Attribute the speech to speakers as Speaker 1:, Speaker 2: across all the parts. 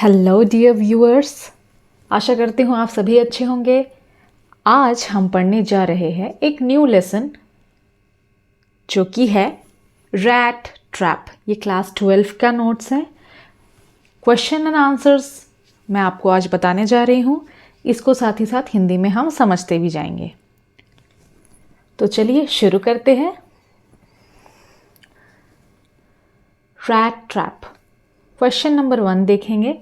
Speaker 1: Hello dear viewers, आशा करती हूँ आप सभी अच्छे होंगे। आज हम पढ़ने जा रहे हैं एक न्यू लेसन जो कि है रैट ट्रैप। ये क्लास 12 का नोट्स है। क्वेश्चन एंड आंसर्स मैं आपको आज बताने जा रही हूँ। इसको साथ ही साथ हिंदी में हम समझते भी जाएंगे। तो चलिए शुरू करते हैं। रैट ट्रैप क्वेश्चन नंबर 1 देखेंगे।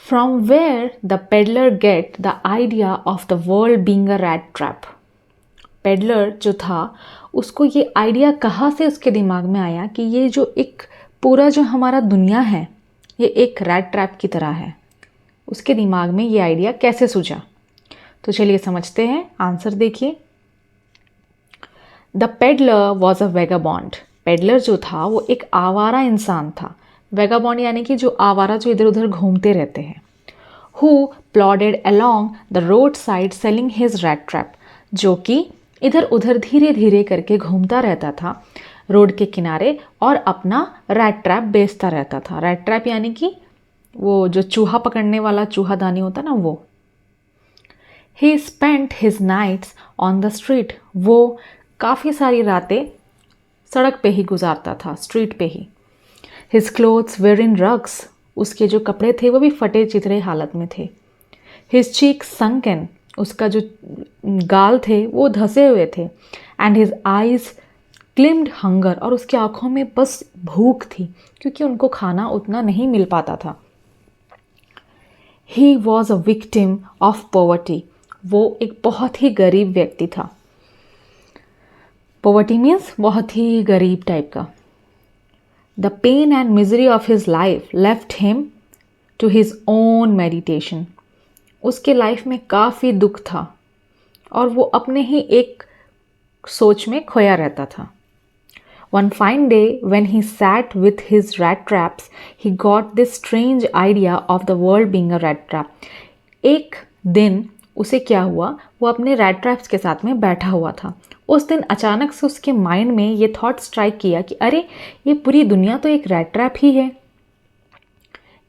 Speaker 1: From where the peddler get the idea of the world being a rat trap? Peddler जो था उसको ये आइडिया कहाँ से उसके दिमाग में आया कि ये जो एक पूरा जो हमारा दुनिया है ये एक रैट ट्रैप की तरह है। उसके दिमाग में ये आइडिया कैसे सूझा? तो चलिए समझते हैं। आंसर देखिए। The peddler was a vagabond. Peddler जो था वो एक आवारा इंसान था। वेगाबॉन्ड यानी कि जो आवारा, जो इधर उधर घूमते रहते हैं। Who plodded along the roadside selling his rat trap, जो कि इधर उधर धीरे धीरे करके घूमता रहता था रोड के किनारे और अपना रैट ट्रैप बेचता रहता था। रैट ट्रैप यानी कि वो जो चूहा पकड़ने वाला चूहादानी होता ना वो। He spent his nights on the street, वो काफ़ी सारी रातें सड़क पे ही गुजारता था, स्ट्रीट पे ही। His clothes were in rugs, उसके जो कपड़े थे वो भी फटे चिथड़े हालत में थे। His cheeks sunken, उसका जो गाल थे वो धसे हुए थे। And his eyes gleamed hunger, और उसकी आंखों में बस भूख थी क्योंकि उनको खाना उतना नहीं मिल पाता था। He was a victim of poverty, वो एक बहुत ही गरीब व्यक्ति था। Poverty means बहुत ही गरीब टाइप का। The pain and misery of his life left him to his own meditation. उसके लाइफ में काफ़ी दुख था और वो अपने ही एक सोच में खोया रहता था। One fine day when he sat with his rat traps, he got this strange idea of the world being a rat trap. एक दिन उसे क्या हुआ, वो अपने रैट ट्रैप्स के साथ में बैठा हुआ था। उस दिन अचानक से उसके माइंड में ये थॉट स्ट्राइक किया कि अरे ये पूरी दुनिया तो एक रैट ट्रैप ही है।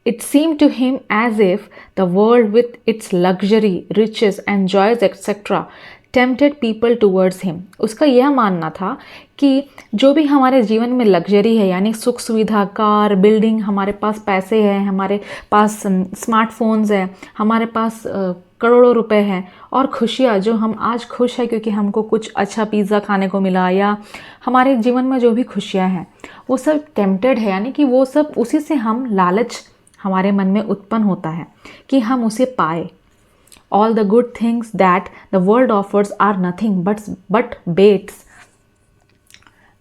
Speaker 1: It seem to him as if the world with its luxury, riches and joys etcetera tempted people towards him. उसका यह मानना था कि जो भी हमारे जीवन में लग्जरी है, यानी सुख सुविधा, कार, बिल्डिंग, हमारे पास पैसे हैं, हमारे पास स्मार्टफोन्स हैं, हमारे पास करोड़ों रुपए हैं, और खुशियाँ जो हम आज खुश हैं क्योंकि हमको कुछ अच्छा पिज़्ज़ा खाने को मिला, या हमारे जीवन में जो भी खुशियाँ हैं वो सब टेम्प्टेड है, यानी कि वो सब उसी से हम लालच हमारे मन में उत्पन्न होता है कि हम उसे पाए। All the good things that the world offers are nothing but baits.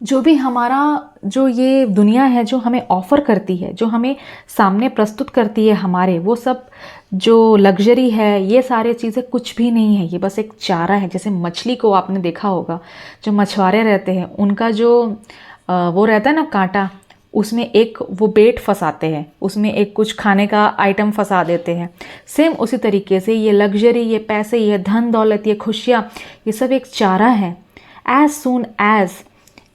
Speaker 1: जो भी हमारा, जो ये दुनिया है जो हमें ऑफ़र करती है, जो हमें सामने प्रस्तुत करती है हमारे, वो सब जो लग्जरी है, ये सारी चीज़ें कुछ भी नहीं है। ये बस एक चारा है। जैसे मछली को आपने देखा होगा, जो मछुआरे रहते हैं उनका जो वो रहता है ना कांटा, उसमें एक वो बेट फंसाते हैं, उसमें एक कुछ खाने का आइटम फंसा देते हैं। सेम उसी तरीके से ये लग्जरी, ये पैसे, ये धन दौलत, ये खुशियाँ, ये सब एक चारा है। As soon as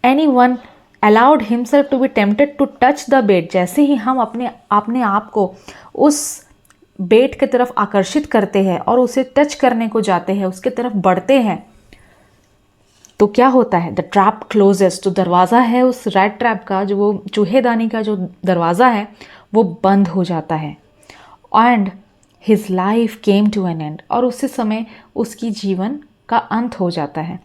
Speaker 1: any one allowed himself to be tempted to touch the bait, जैसे ही हम अपने आप को उस बेट की तरफ आकर्षित करते हैं और उसे टच करने को जाते हैं, उसके तरफ बढ़ते हैं, तो क्या होता है? द ट्रैप क्लोजेस, जो दरवाज़ा है उस रैट ट्रैप का, जो वो चूहेदानी का जो दरवाज़ा है वो बंद हो जाता है। And his life came to an end, और उसी समय उसकी जीवन का अंत हो जाता है।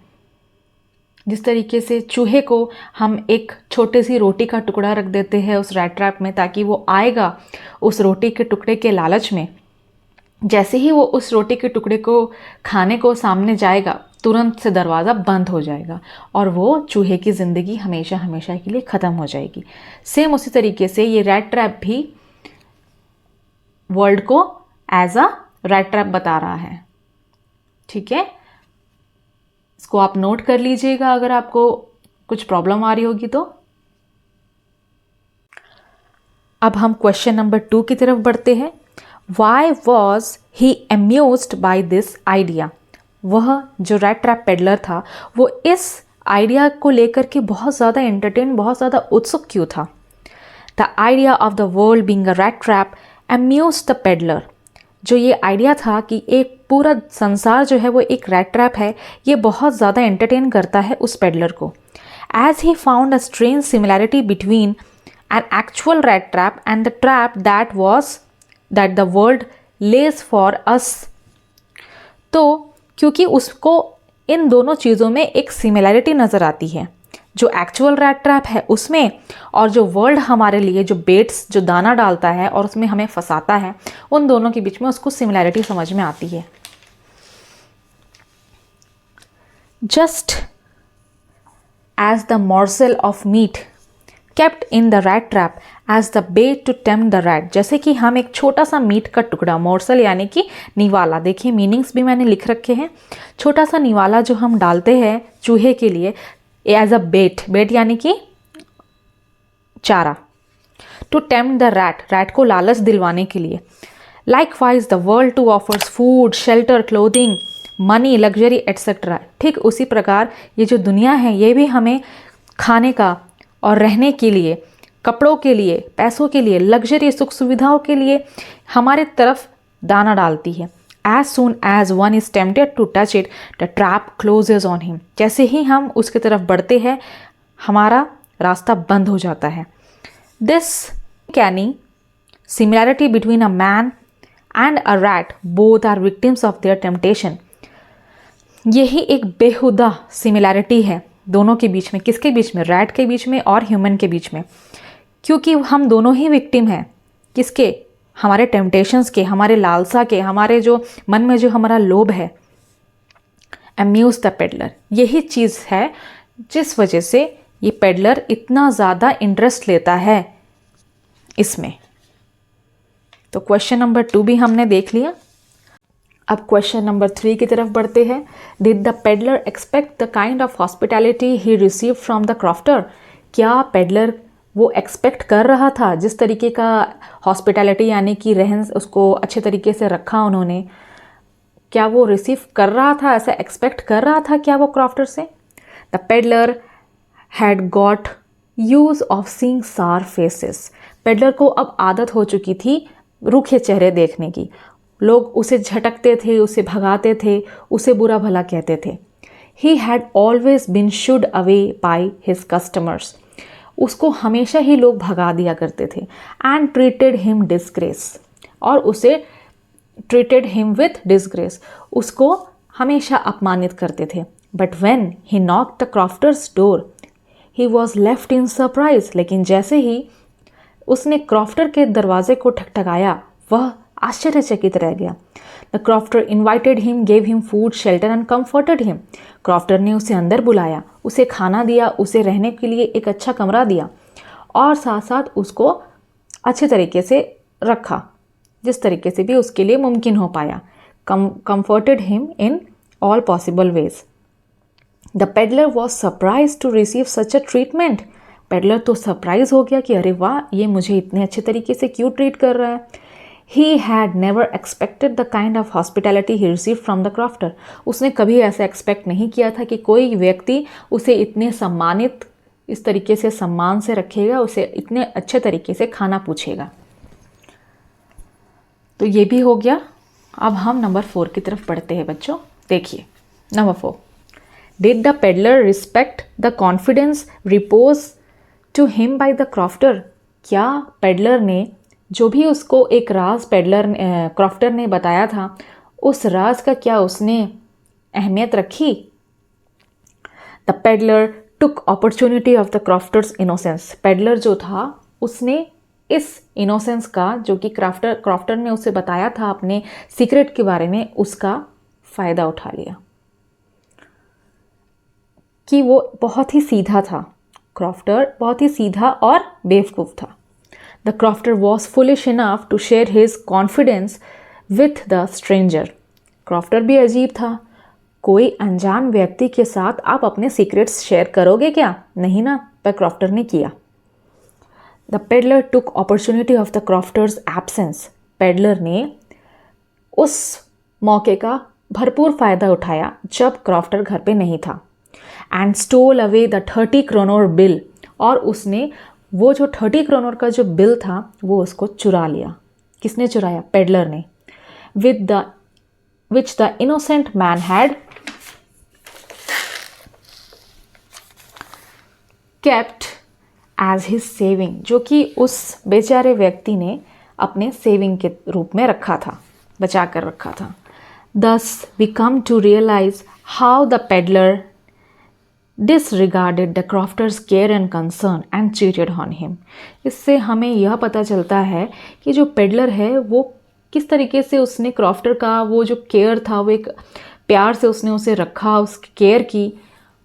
Speaker 1: जिस तरीके से चूहे को हम एक छोटी सी रोटी का टुकड़ा रख देते हैं उस रैट ट्रैप में ताकि वो आएगा उस रोटी के टुकड़े के लालच में, जैसे ही वो उस रोटी के टुकड़े को खाने को सामने जाएगा तुरंत से दरवाज़ा बंद हो जाएगा और वो चूहे की ज़िंदगी हमेशा हमेशा के लिए ख़त्म हो जाएगी। सेम उसी तरीके से ये रैट ट्रैप भी वर्ल्ड को एज अ रैट ट्रैप बता रहा है। ठीक है, इसको आप नोट कर लीजिएगा अगर आपको कुछ प्रॉब्लम आ रही होगी तो। अब हम क्वेश्चन नंबर 2 की तरफ बढ़ते हैं। Why was he amused by this idea? वह जो रैट ट्रैप पेडलर था वो इस आइडिया को लेकर के बहुत ज़्यादा एंटरटेन, बहुत ज़्यादा उत्सुक क्यों था? The idea of the world being a rat trap amused the peddler. जो ये आइडिया था कि एक पूरा संसार जो है वो एक रैट ट्रैप है, ये बहुत ज़्यादा एंटरटेन करता है उस पेडलर को। As he found a strange similarity between an actual rat trap and the trap that the world lays for us. तो क्योंकि उसको इन दोनों चीज़ों में एक सिमिलैरिटी नज़र आती है, जो एक्चुअल रैट ट्रैप है उसमें और जो वर्ल्ड हमारे लिए जो बेट्स जो दाना डालता है और उसमें हमें फंसाता है, उन दोनों के बीच में उसको सिमिलैरिटी समझ में आती है। Just as the morsel of meat kept in the rat trap as the bait to tempt the rat. जैसे कि हम एक छोटा सा मीट का टुकड़ा, मॉर्सल यानी कि निवाला, देखिए मीनिंग्स भी मैंने लिख रखे हैं। छोटा सा निवाला जो हम डालते हैं चूहे के लिए एज अ बेट यानी कि चारा, टू टेम्प्ट द रैट को लालच दिलवाने के लिए। Likewise the world to offers food, shelter, clothing, money, luxury etcetera. ठीक उसी प्रकार ये जो दुनिया है ये भी हमें खाने का और रहने के लिए, कपड़ों के लिए, पैसों के लिए, लग्जरी सुख सुविधाओं के लिए हमारे तरफ दाना डालती है। As soon as one is tempted to touch it, the trap closes on him. जैसे ही हम उसकी तरफ बढ़ते हैं हमारा रास्ता बंद हो जाता है। This uncanny similarity between a man and a rat, both are victims of their temptation. यही एक बेहुदा सिमिलैरिटी है दोनों के बीच में। किसके बीच में? रैट के बीच में और ह्यूमन के बीच में, क्योंकि हम दोनों ही विक्टिम हैं। किसके? हमारे टेम्पटेशंस के, हमारे लालसा के, हमारे जो मन में जो हमारा लोभ है। अम्यूज द पेडलर, यही चीज़ है जिस वजह से ये पेडलर इतना ज़्यादा इंटरेस्ट लेता है इसमें। तो क्वेश्चन नंबर 2 भी हमने देख लिया। अब क्वेश्चन नंबर 3 की तरफ बढ़ते हैं। Did the peddler expect the kind of hospitality he receive from the crofter? क्या पेडलर वो एक्सपेक्ट कर रहा था जिस तरीके का हॉस्पिटैलिटी यानी कि रहन, उसको अच्छे तरीके से रखा उन्होंने, क्या वो रिसीव कर रहा था, ऐसा एक्सपेक्ट कर रहा था क्या वो क्रॉफ्टर से? The peddler had got use of seeing सार फेसेस। पेडलर को अब आदत हो चुकी थी रूखे चेहरे देखने की। लोग उसे झटकते थे, उसे भगाते थे, उसे बुरा भला कहते थे। He had always been shooed away by his customers. उसको हमेशा ही लोग भगा दिया करते थे। एंड ट्रीटेड हिम डिसग्रेस, और उसे ट्रीटेड हिम विथ डिसग्रेस, उसको हमेशा अपमानित करते थे। But when he knocked the crofter's door he was left in surprise. लेकिन जैसे ही उसने क्रॉफ्टर के दरवाजे को ठकठकाया वह आश्चर्यचकित रह गया। The crofter invited him, gave him food, shelter and comforted him. Crofter ने उसे अंदर बुलाया, उसे खाना दिया, उसे रहने के लिए एक अच्छा कमरा दिया और साथ साथ उसको अच्छे तरीके से रखा, जिस तरीके से भी उसके लिए मुमकिन हो पाया। Comforted him in all possible ways. The peddler was surprise to receive such a treatment. Peddler तो सरप्राइज हो गया कि अरे वाह, ये मुझे इतने अच्छे तरीके से क्यों ट्रीट कर रहा है। He had never expected the kind of hospitality he received from the crofter. उसने कभी ऐसा एक्सपेक्ट नहीं किया था कि कोई व्यक्ति उसे इतने सम्मानित, इस तरीके से सम्मान से रखेगा, उसे इतने अच्छे तरीके से खाना पूछेगा। तो ये भी हो गया। अब हम नंबर 4 की तरफ बढ़ते हैं बच्चों। देखिए number 4, did the peddler respect the confidence repose to him by the crofter? क्या पेडलर ने जो भी उसको एक राज क्रॉफ्टर ने बताया था, उस राज का क्या उसने अहमियत रखी? The peddler took opportunity of the crofter's innocence. Peddler जो था उसने इस इनोसेंस का, जो कि क्रॉफ्टर ने उसे बताया था अपने सीक्रेट के बारे में, उसका फ़ायदा उठा लिया। कि वो बहुत ही सीधा था, क्रॉफ्टर बहुत ही सीधा और बेवकूफ़ था। The crofter was foolish enough to share his confidence with the stranger. Crofter भी अजीब था। कोई अनजान व्यक्ति के साथ आप अपने सीक्रेट्स शेयर करोगे क्या? नहीं ना, पर क्रॉफ्टर ने किया। The peddler took opportunity of the crofter's absence. Peddler ने उस मौके का भरपूर फ़ायदा उठाया जब क्रॉफ्टर घर पे नहीं था। And stole away the 30 kroner bill. और उसने वो जो 30 क्रोनर का जो बिल था वो उसको चुरा लिया। किसने चुराया? पेडलर ने। Which the innocent man had kept as his saving, जो कि उस बेचारे व्यक्ति ने अपने सेविंग के रूप में रखा था, बचा कर रखा था। Thus we come to realize how the peddler disregarded the crofter's care and concern and cheated on him. इससे हमें यह पता चलता है कि जो पेडलर है वो किस तरीके से उसने क्रॉफ्टर का वो जो केयर था, वो एक प्यार से उसने उसे रखा, उसकी केयर की,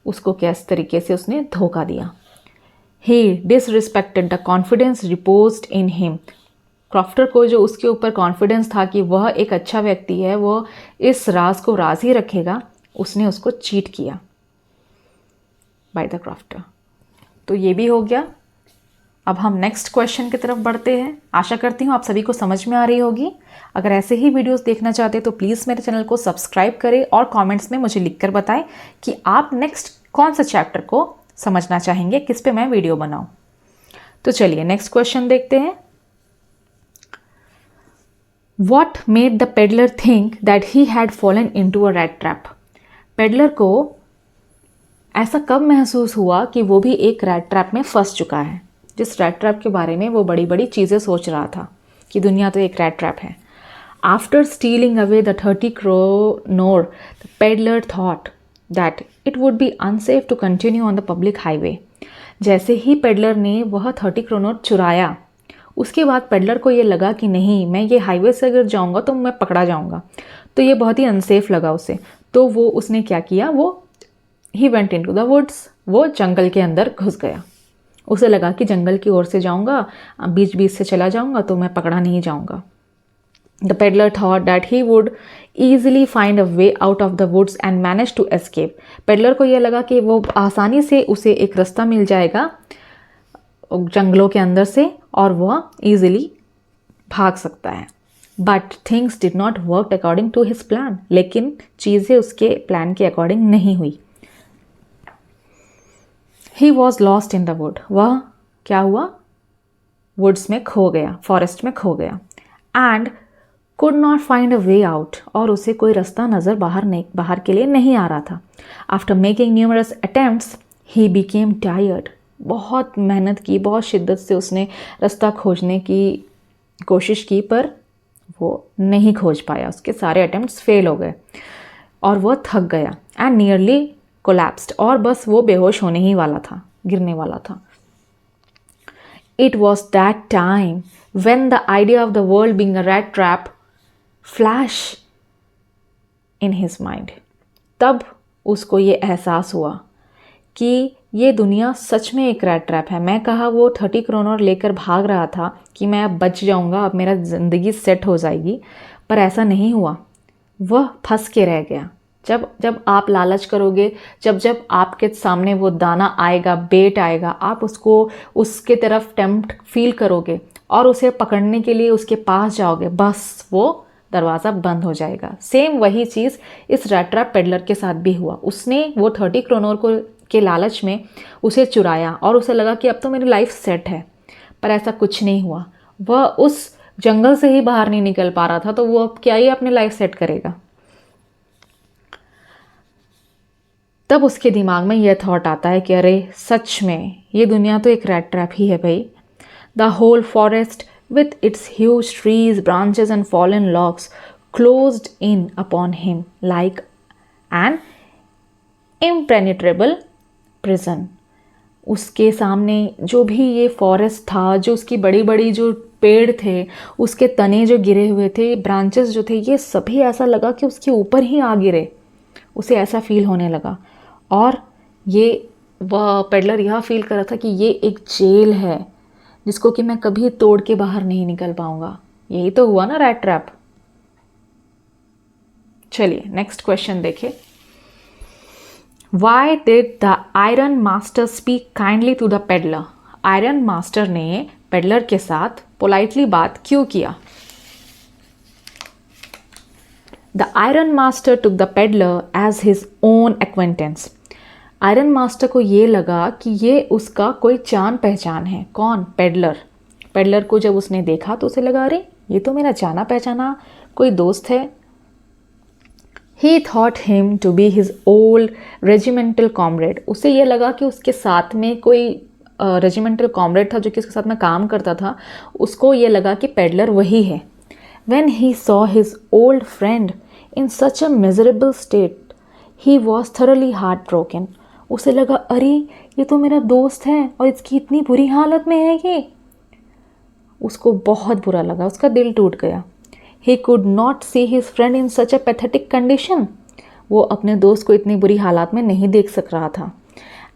Speaker 1: उसको किस तरीके से उसने धोखा दिया। He disrespected the confidence reposed in him. Crofter को जो उसके ऊपर कॉन्फिडेंस था कि वह एक अच्छा व्यक्ति है, वह इस राज को राज ही रखेगा, उसने उसको चीट किया बाय द क्रॉफ्टर। तो ये भी हो गया। अब हम नेक्स्ट क्वेश्चन की तरफ बढ़ते हैं। आशा करती हूँ आप सभी को समझ में आ रही होगी। अगर ऐसे ही वीडियोस देखना चाहते हैं तो प्लीज़ मेरे चैनल को सब्सक्राइब करें और कमेंट्स में मुझे लिखकर बताएं कि आप नेक्स्ट कौन सा चैप्टर को समझना चाहेंगे, किस पे मैं वीडियो बनाऊं। तो चलिए नेक्स्ट क्वेश्चन देखते हैं। What made the peddler think that he had fallen into a rat trap? Peddler को ऐसा कब महसूस हुआ कि वो भी एक रैट ट्रैप में फंस चुका है, जिस रैट ट्रैप के बारे में वो बड़ी बड़ी चीज़ें सोच रहा था कि दुनिया तो एक रैट ट्रैप है। After stealing away the 30 kroner, the peddler thought that it would be unsafe to continue on the public highway. जैसे ही पेडलर ने वह 30 क्रोनर चुराया, उसके बाद पेडलर को ये लगा कि नहीं, मैं ये हाईवे से अगर जाऊंगा तो मैं पकड़ा जाऊंगा, तो ये बहुत ही अनसेफ लगा उसे। तो वो उसने क्या किया, वो he went into the woods, वो जंगल के अंदर घुस गया। उसे लगा कि जंगल की ओर से जाऊंगा, बीच बीच से चला जाऊंगा तो मैं पकड़ा नहीं जाऊंगा। The peddler thought that he would easily find a way out of the woods and manage to escape. Peddler को यह लगा कि वो आसानी से उसे एक रास्ता मिल जाएगा जंगलों के अंदर से और वह ईजिली भाग सकता है। But things did not work according to his plan, लेकिन चीज़ें उसके प्लान के अकॉर्डिंग नहीं हुई। He was lost in the wood, वह क्या हुआ, वुड्स में खो गया, फॉरेस्ट में खो गया। And could not find a way out, और उसे कोई रास्ता नज़र बाहर के लिए नहीं आ रहा था। After making numerous attempts he became tired, बहुत मेहनत की, बहुत शिद्दत से उसने रास्ता खोजने की कोशिश की, पर वो नहीं खोज पाया, उसके सारे अटेम्प्ट्स फेल हो गए और वह थक गया। एंड नियरली कोलैप्स्ड, और बस वो बेहोश होने ही वाला था, गिरने वाला था। It was that time when the idea of the world being a rat trap flash in his mind. तब उसको ये एहसास हुआ कि ये दुनिया सच में एक रैट ट्रैप है। मैं कहा वो 30 क्रोनर लेकर भाग रहा था कि मैं अब बच जाऊंगा, अब मेरा ज़िंदगी सेट हो जाएगी, पर ऐसा नहीं हुआ, वह फंस के रह गया। जब जब आप लालच करोगे, जब जब आपके सामने वो दाना आएगा, बेट आएगा, आप उसको उसके तरफ टेम्प्ट फील करोगे और उसे पकड़ने के लिए उसके पास जाओगे, बस वो दरवाज़ा बंद हो जाएगा। सेम वही चीज़ इस रैट ट्रैप पेडलर के साथ भी हुआ। उसने वो 30 क्रोनर को के लालच में उसे चुराया और उसे लगा कि अब तो मेरी लाइफ सेट है, पर ऐसा कुछ नहीं हुआ। वह उस जंगल से ही बाहर नहीं निकल पा रहा था, तो वो अब क्या ही अपनी लाइफ सेट करेगा। तब उसके दिमाग में यह थॉट आता है कि अरे सच में ये दुनिया तो एक रैट ट्रैप ही है भाई। The whole forest with its huge trees, branches and fallen logs closed in upon him like an impenetrable prison. उसके सामने जो भी ये फॉरेस्ट था, जो उसकी बड़ी बड़ी जो पेड़ थे, उसके तने जो गिरे हुए थे, ब्रांचेस जो थे, ये सभी ऐसा लगा कि उसके ऊपर ही आ गिरे। उसे ऐसा फील होने लगा और ये वह पेडलर यह फील कर रहा था कि ये एक जेल है जिसको कि मैं कभी तोड़ के बाहर नहीं निकल पाऊंगा। यही तो हुआ ना रैट ट्रैप। चलिए नेक्स्ट क्वेश्चन देखें। Why did the iron master speak kindly to the peddler? Iron master ने पेडलर के साथ पोलाइटली बात क्यों किया? The iron master took the peddler as his own acquaintance. Iron master को ये लगा कि ये उसका कोई जान पहचान है। कौन? पेडलर। पेडलर को जब उसने देखा तो उसे लगा अरे ये तो मेरा जाना पहचाना कोई दोस्त है। He thought him to be his old regimental comrade. उसे ये लगा कि उसके साथ में कोई रेजिमेंटल कॉमरेड था जो कि उसके साथ में काम करता था, उसको ये लगा कि पेडलर वही है। When he saw his old friend in such a miserable state, he was thoroughly heartbroken. उसे लगा अरे ये तो मेरा दोस्त है और इसकी इतनी बुरी हालत में है ये। उसको बहुत बुरा लगा, उसका दिल टूट गया। He could not see his friend in such a pathetic condition. वो अपने दोस्त को इतनी बुरी हालात में नहीं देख सक रहा था।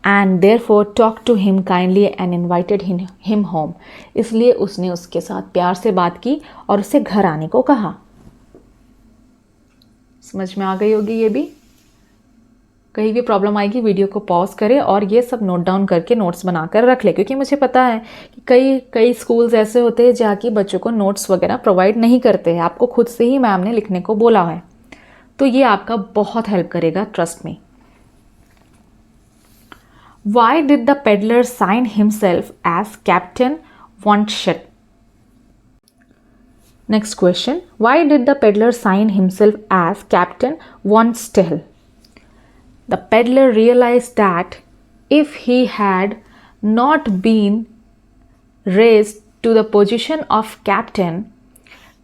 Speaker 1: And therefore talked to him kindly and invited him home. इसलिए उसने उसके साथ प्यार से बात की और उसे घर आने को कहा। समझ में आ गई होगी ये भी। कहीं भी प्रॉब्लम आएगी वीडियो को पॉज करें और ये सब नोट डाउन करके नोट्स बनाकर रख ले, क्योंकि मुझे पता है कि कई स्कूल्स ऐसे होते हैं जहाँ की बच्चों को नोट्स वगैरह प्रोवाइड नहीं करते हैं। आपको खुद से ही मैम ने लिखने को बोला है, तो ये आपका बहुत हेल्प करेगा, trust me. Why did the peddler sign himself as captain von Stahle? Next question, why did the peddler sign himself as captain von Stahle? The peddler realized that if he had not been raised to the position of captain,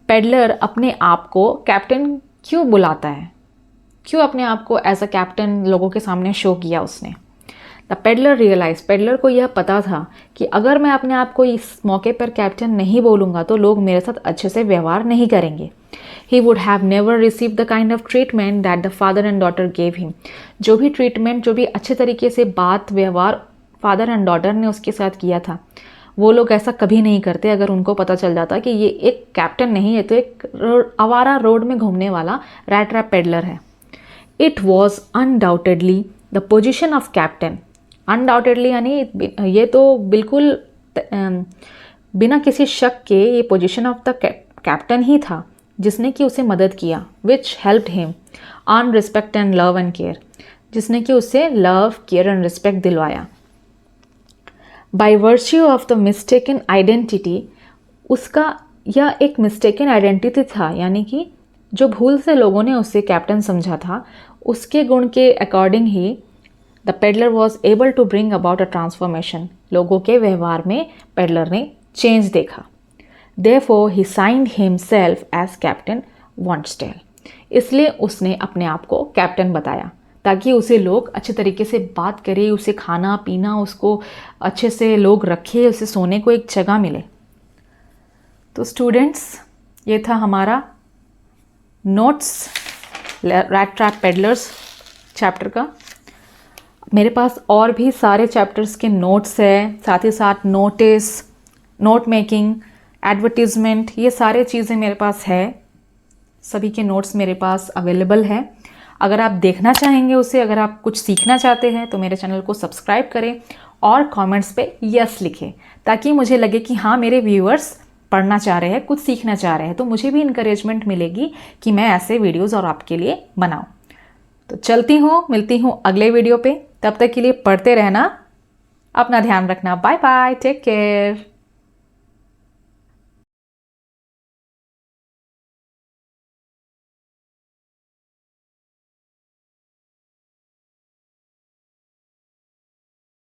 Speaker 1: peddler अपने आप को captain क्यों बुलाता है, क्यों अपने आप को एज अ कैप्टन लोगों के सामने शो किया उसने? द पेडलर रियलाइज, पेडलर को यह पता था कि अगर मैं अपने आप को इस मौके पर कैप्टन नहीं बोलूँगा तो लोग मेरे साथ अच्छे से व्यवहार नहीं करेंगे। He would have never received the kind of treatment that the father and daughter gave him. जो भी ट्रीटमेंट, जो भी अच्छे तरीके से बात व्यवहार फादर एंड डॉटर ने उसके साथ किया था, वो लोग ऐसा कभी नहीं करते अगर उनको पता चल जाता कि ये एक कैप्टन नहीं है तो एक आवारा रोड में घूमने वाला रैट ट्रैप पेडलर है। It was undoubtedly the position of captain. Undoubtedly यानी ये तो बिल्कुल बिना किसी शक के ये पोजीशन ऑफ द कैप्टन ही था जिसने कि उसे मदद किया। Which helped him on respect and love and care, जिसने कि उसे लव केयर एंड रिस्पेक्ट दिलवाया। By virtue of the mistaken identity, उसका यह एक मिस्टेकन आइडेंटिटी था, यानी कि जो भूल से लोगों ने उसे कैप्टन समझा था, उसके गुण के अकॉर्डिंग ही the peddler was able to bring about a transformation. लोगों के व्यवहार में पेडलर ने चेंज देखा। Therefore he signed himself as Captain Wonstell. इसलिए उसने अपने आप को कैप्टन बताया ताकि उसे लोग अच्छे तरीके से बात करें, उसे खाना पीना, उसको अच्छे से लोग रखे, उसे सोने को एक जगह मिले। तो स्टूडेंट्स, ये था हमारा notes rat trap peddlers chapter का। मेरे पास और भी सारे चैप्टर्स के नोट्स हैं, साथ ही साथ नोटिस, नोट मेकिंग, एडवर्टीज़मेंट, ये सारे चीज़ें मेरे पास है। सभी के नोट्स मेरे पास अवेलेबल है। अगर आप देखना चाहेंगे उसे, अगर आप कुछ सीखना चाहते हैं तो मेरे चैनल को सब्सक्राइब करें और कमेंट्स पे यस लिखें ताकि मुझे लगे कि हाँ, मेरे व्यूअर्स पढ़ना चाह रहे हैं, कुछ सीखना चाह रहे हैं, तो मुझे भी इनकरेजमेंट मिलेगी कि मैं ऐसे वीडियोज़ और आपके लिए बनाऊँ। तो चलती हूँ, मिलती हूँ अगले वीडियो पे। तब तक के लिए पढ़ते रहना, अपना ध्यान रखना। Bye bye, take care.